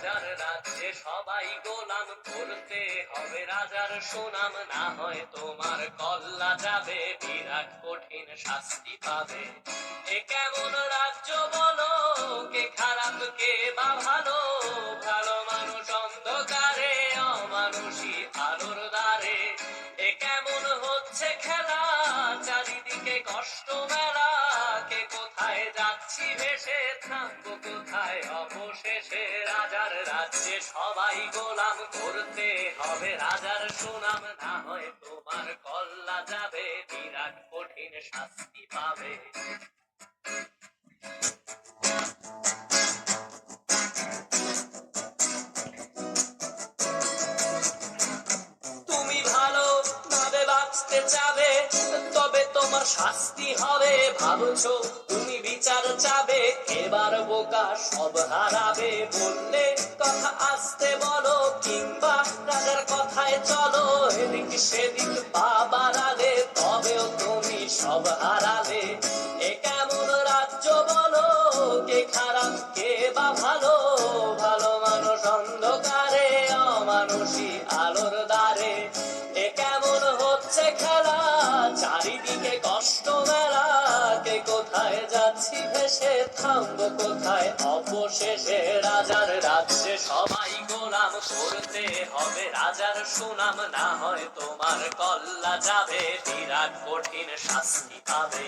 রাজার রাজ্যে সবাই গোলাম, করতে হবে রাজার সুনাম, না হয় তোমার কল্লা যাবে, বিরাট কঠিন শাস্তি পাবে। এ কেমন রাজ্য বলো, কে খারাপ কে বা ভালো, ভালো মানুষ অন্ধকারে, অমানুষী আলোর দ্বারে। এ কেমন হচ্ছে খেলা, চারিদিকে কষ্ট মেলা, কে কোথায় যাচ্ছি ভেসে, থামবো কোথায় অবশেষে। রাজার রাজ্যে সবাই গোলাম, করতে হবে রাজার সুনাম, না হয় তোমার কল্লা যাবে, বিরাট কঠিন শাস্তি পাবে। তুমি ভালো ভাবে বাঁচতে চাবে, তবে তোমার শাস্তি হবে। ভাবছো তুমি বিচার চাবে, এবার বোকা সব হারাবে। বললে কথা আসতে বলো, কিংবা রাজার কথায় চলো, এদিক সেদিক পা বাড়ালে, তবেও তুমি সব হারালে। এ কেমন রাজ্য বলো, কে খারাপ কে বা ভালো, ভালো মানুষ অন্ধকারে, অমানুষী আলোর দ্বারে। এ কেমন হচ্ছে খেলা, চারিদিকে কষ্ট মেলা, কে কোথায় যাচ্ছি ভেসে, থামবো কোথায় অবশেষে। রাজার রাজ্যে সবাই গোলাম, করতে হবে রাজার সুনাম, না হয় তোমার কল্লা যাবে, বিরাট কঠিন শাস্তি পাবে।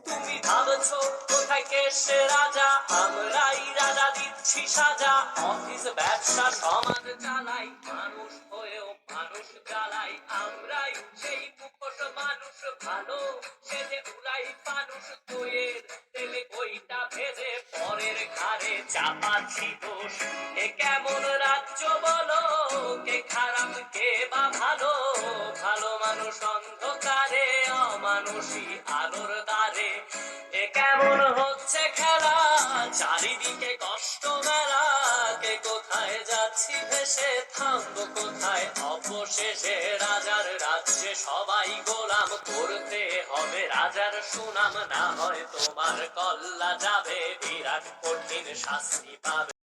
তুমি ভাবছো কোথায় কে সে রাজা, আমরাই রাজা দিচ্ছি সাজা। অফিস ব্যবসা সমাজ চালাই, মানুষ হয়েও মানুষ জ্বালাই। আমরাই সেই মুখোশ মানুষ ভালো, সে যে উড়াই মানুষ দইয়ের তেলে বইটা ভেজে, পরের ঘাড়ে চাপাচ্ছি দোষ। এ কেমন রাজ্য বলো, কে খারাপ কে বা ভালো, ভালো মানুষ অন্ধকারে, অমানুষী আলোর দ্বারে। এ কেমন হচ্ছে খেলা, চারিদিকে কষ্ট মেলা, কে কোথায় যাচ্ছি ভেসে, থামবো কোথায় অবশেষে। রাজার রাজ্যে সবাই গোলাম, করতে হবে রাজার সুনাম, না হয় তোমার কল্লা যাবে, বিরাট কঠিন শাস্তি পাবে।